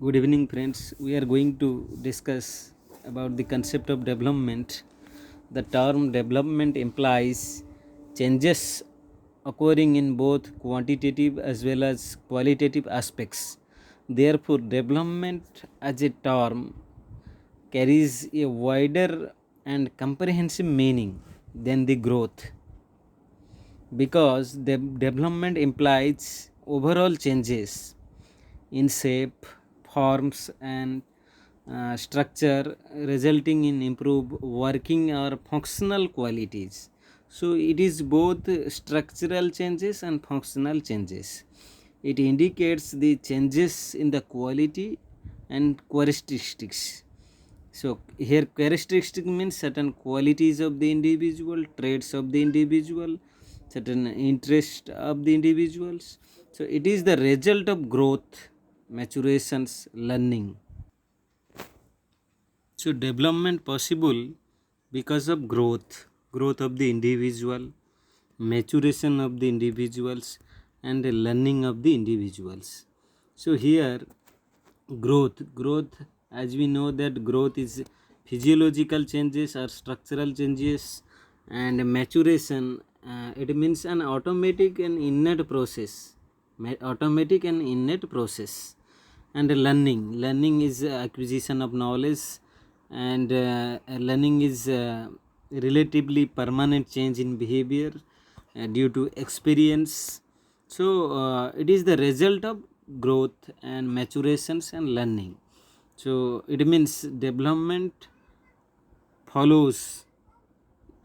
Good evening, friends. We are going to discuss about the concept of development. The term development implies changes occurring in both quantitative as well as qualitative aspects. Therefore, development as a term carries a wider and comprehensive meaning than the growth because development implies overall changes in shape, forms, and structure, resulting in improved working or functional qualities. So, it is both structural changes and functional changes. It indicates the changes in the quality and characteristics. So, here characteristic means certain qualities of the individual, traits of the individual, certain interest of the individuals. So, it is the result of growth, maturations, learning. So, development possible because of growth of the individual, maturation of the individuals, and the learning of the individuals. So, here growth, as we know that growth is physiological changes or structural changes, and maturation, it means an automatic and innate process. Automatic and innate process. And learning is acquisition of knowledge, and learning is relatively permanent change in behavior due to experience. So it is the result of growth and maturations and learning. So it means development follows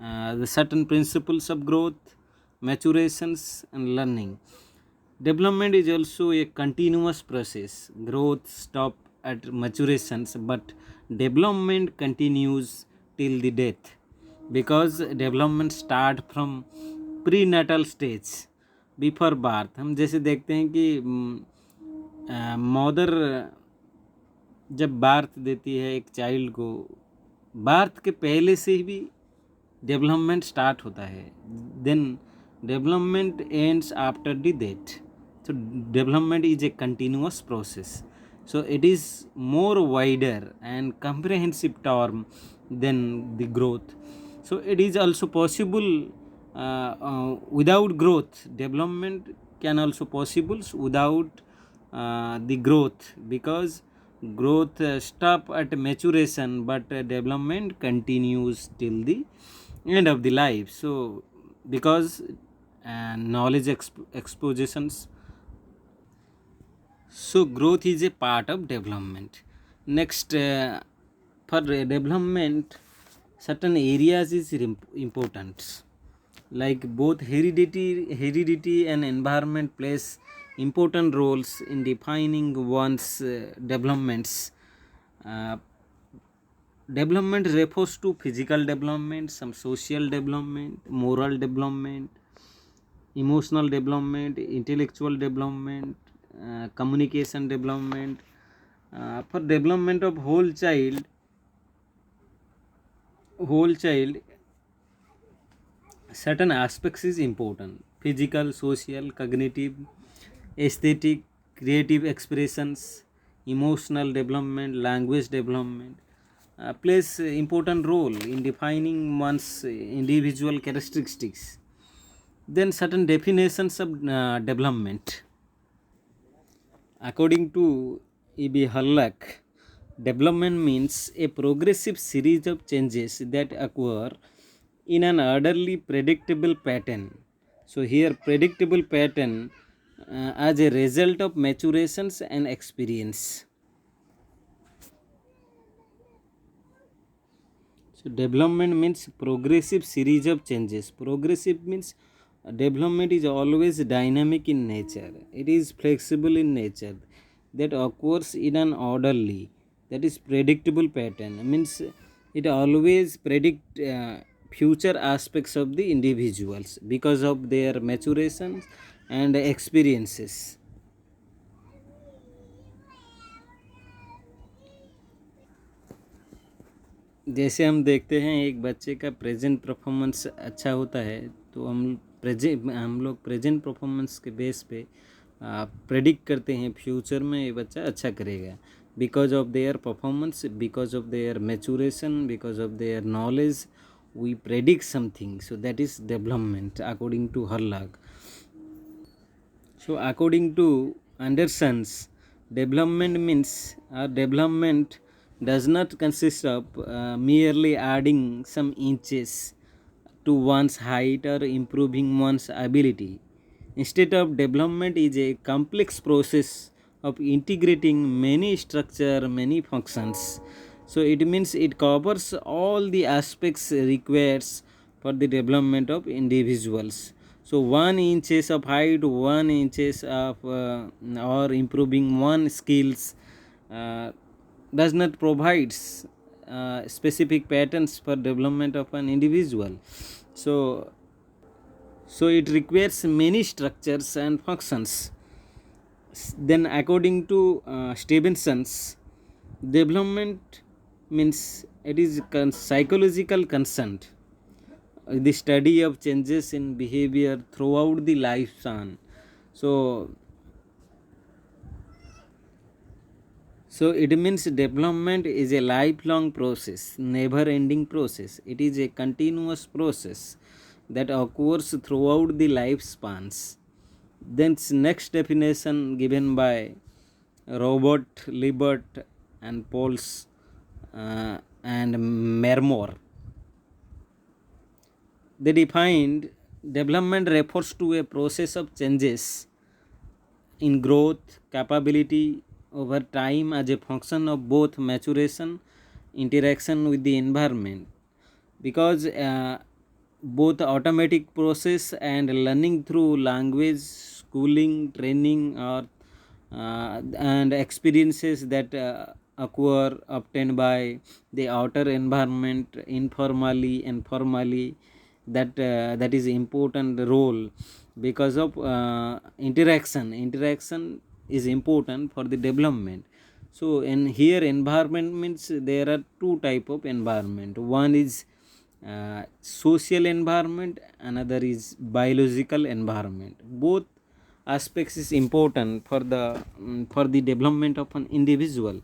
the certain principles of growth, maturations, and learning. Development is also a continuous process. Growth stop at maturations, but development continues till the death, because development start from prenatal stage before birth. हम जैसे देखते हैं कि mother जब birth देती है एक child को, बार्थ के पहले से ही डेवलपमेंट स्टार्ट होता है. Then development ends after the death. So development is a continuous process. So it is more wider and comprehensive term than the growth. So it is also possible without growth. Development can also possible without the growth, because growth stop at maturation, but development continues till the end of the life. So because knowledge expositions. So growth is a part of development. Next, for development, certain areas is important, like both heredity and environment plays important roles in defining one's developments. Uh, Development refers to physical development, some social development, moral development, emotional development, intellectual development, communication development. For development of whole child, certain aspects is important: physical, social, cognitive, aesthetic, creative expressions, emotional development, language development plays important role in defining one's individual characteristics. Then certain definitions of development. According to E.B. Hurlock, development means a progressive series of changes that occur in an orderly, predictable pattern. So here, predictable pattern as a result of maturations and experience. So development means progressive series of changes. Progressive means development is always dynamic in nature. It is flexible in nature, that occurs in an orderly, that is predictable pattern. Means it always predict future aspects of the individuals because of their maturation and experiences. जैसे हम देखते हैं एक बच्चे का present performance अच्छा होता है, तो हम लोग प्रेजेंट परफॉर्मेंस के बेस पे प्रेडिक्ट करते हैं फ्यूचर में ये बच्चा अच्छा करेगा. because of their performance, because of their maturation, because of their knowledge, we predict something. So that is development according to Harlag. So according to Anderson's, development means development does not consist of merely adding some inches to one's height or improving one's ability. Instead of development is a complex process of integrating many structure, many functions. So it means it covers all the aspects required for the development of individuals. So 1 inches of height, 1 inches of or improving one skills uh, does not provides specific patterns for development of an individual. So it requires many structures and functions. Then according to Stevenson's, development means it is psychological consent, the study of changes in behavior throughout the lifespan. So it means development is a lifelong process, never ending process. It is a continuous process that occurs throughout the lifespans. Then next definition given by Robert Libert and Pauls and Mermore. They defined development refers to a process of changes in growth capability over time as a function of both maturation, interaction with the environment, because both automatic process and learning through language, schooling, training, or and experiences that occur obtained by the outer environment informally and formally, that is important role because of interaction is important for the development. So in here environment means there are two type of environment. One is social environment, another is biological environment. Both aspects is important for the development of an individual.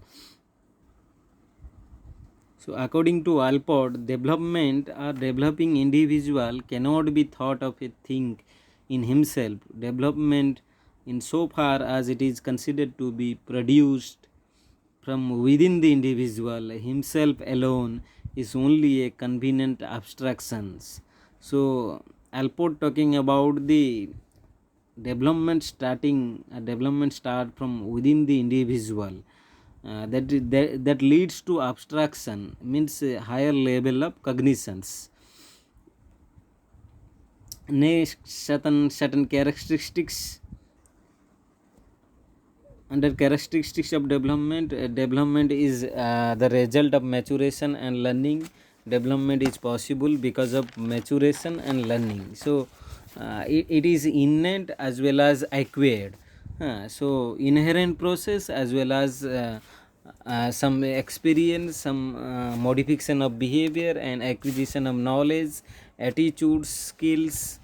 So according to Alport, development or developing individual cannot be thought of a thing in himself. Development, in so far as it is considered to be produced from within the individual himself alone, is only a convenient abstractions. So Alport talking about the development start from within the individual, that leads to abstraction, means a higher level of cognitions. Next, certain characteristics. Under characteristics of development, development is the result of maturation and learning. Development is possible because of maturation and learning. So it is innate as well as acquired. So inherent process as well as some experience, some modification of behavior and acquisition of knowledge, attitudes, skills,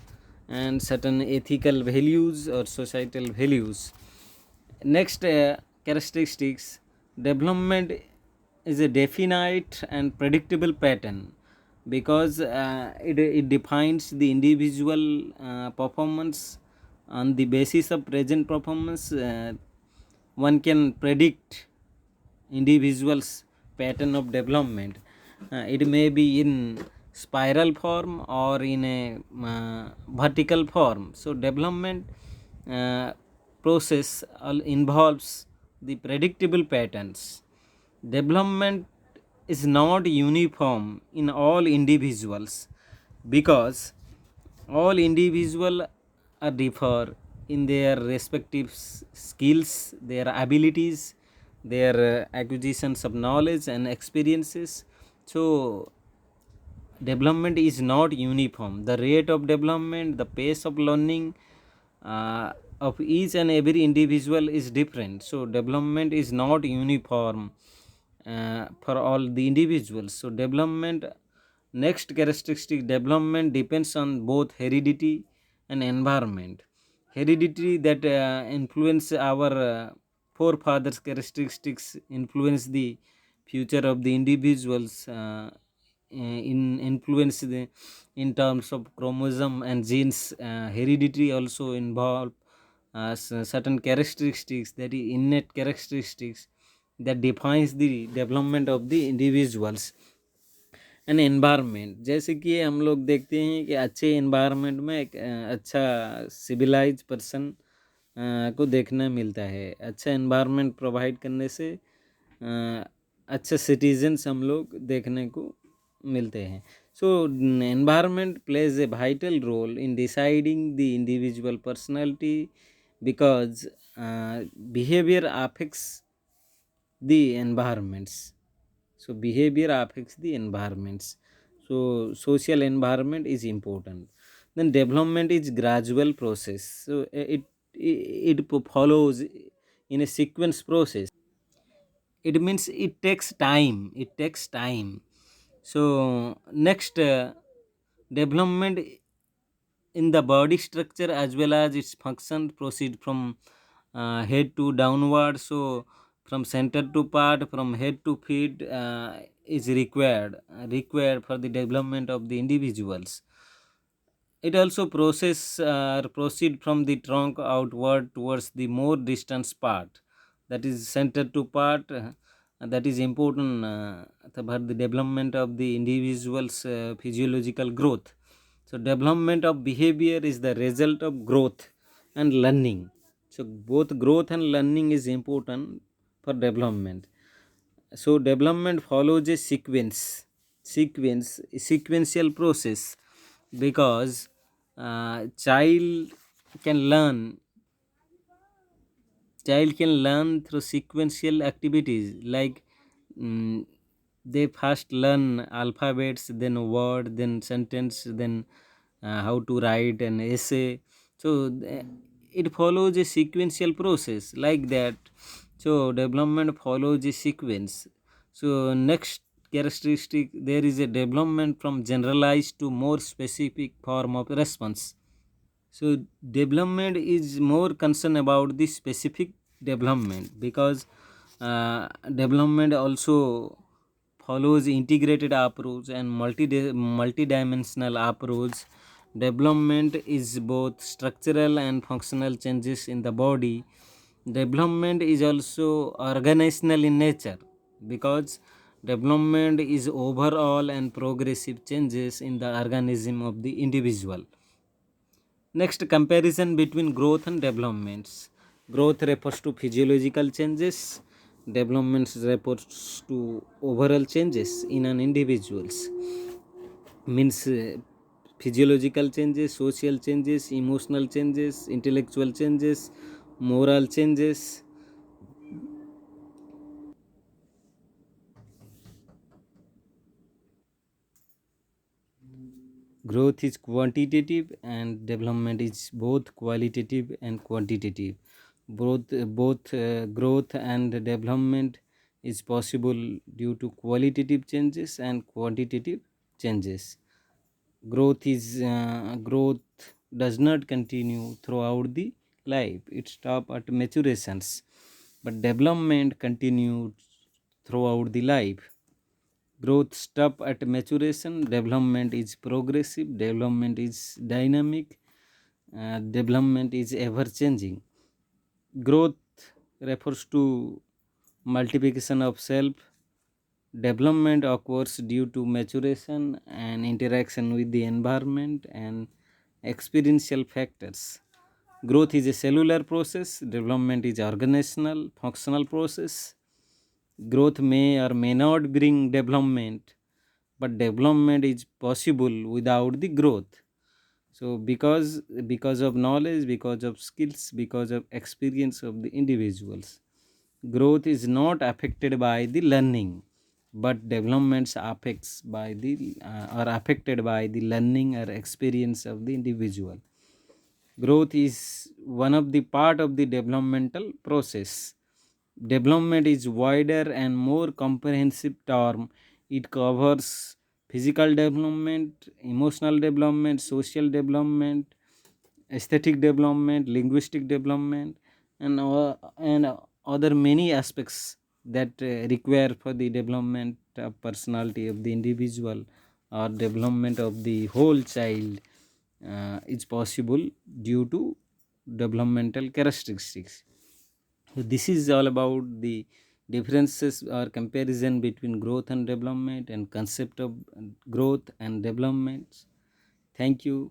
and certain ethical values or societal values. Next characteristics, development is a definite and predictable pattern because it defines the individual performance. On the basis of present performance, one can predict individuals pattern of development. It may be in spiral form or in a vertical form. So development uh, process involves the predictable patterns. Development is not uniform in all individuals because all individuals are differ in their respective skills, their abilities, their acquisitions of knowledge and experiences. So development is not uniform. The rate of development, the pace of learning of each and every individual is different. So development is not uniform for all the individuals. So development, next characteristic, development depends on both heredity and environment. Heredity, that influence our forefathers characteristics influence the future of the individuals, in influence the in terms of chromosome and genes. Heredity also involve certain characteristics, that is innate characteristics, that defines the development of the individuals. An environment, जैसे कि हम लोग देखते हैं कि अच्छे environment में एक अच्छा सिविलाइज पर्सन को देखने मिलता है। अच्छा एनवायरनमेंट प्रोवाइड करने से अच्छे सिटीजन्स हम लोग देखने को मिलते हैं। So environment plays a vital role in deciding the individual personality, because behavior affects the environments. So behavior affects the environments. So social environment is important. Then development is gradual process. So it follows in a sequence process. It means it takes time. It takes time. So next, development in the body structure as well as its function proceed from head to downward. So from center to part, from head to feet, is required for the development of the individuals. It also proceed from the trunk outward towards the more distant part, that is center to part. That is important for the development of the individual's physiological growth. So development of behavior is the result of growth and learning. So both growth and learning is important for development. So development follows a sequential process, because child can learn through sequential activities, like mm, they first learn alphabets, then word, then sentence, then how to write an essay. So it follows a sequential process like that. So development follows a sequence. So next characteristic, there is a development from generalized to more specific form of response. So development is more concerned about the specific development, because development also follows integrated approach and multi-dimensional approach. Development is both structural and functional changes in the body. Development is also organizational in nature, because development is overall and progressive changes in the organism of the individual. Next, comparison between growth and developments. Growth refers to physiological changes. Developments refers to overall changes in an individual's. Means physiological changes, social changes, emotional changes, intellectual changes, moral changes. Growth is quantitative and development is both qualitative and quantitative. Both growth and development is possible due to qualitative changes and quantitative changes. Growth does not continue throughout the life. It stops at maturations, but development continues throughout the life. Growth stop at maturation. Development is progressive. Development is dynamic. Development is ever changing. Growth refers to multiplication of self. Development occurs due to maturation and interaction with the environment and experiential factors. Growth is a cellular process. Development is organizational, functional process. Growth may or may not bring development, but development is possible without the growth. So because of knowledge, because of skills, because of experience of the individuals, growth is not affected by the learning, but developments affects by the are affected by the learning or experience of the individual. Growth is one of the part of the developmental process. Development is wider and more comprehensive term. It covers physical development, emotional development, social development, aesthetic development, linguistic development, and other many aspects that require for the development of personality of the individual or development of the whole child is possible due to developmental characteristics. So this is all about the differences or comparison between growth and development and concept of growth and development. Thank you.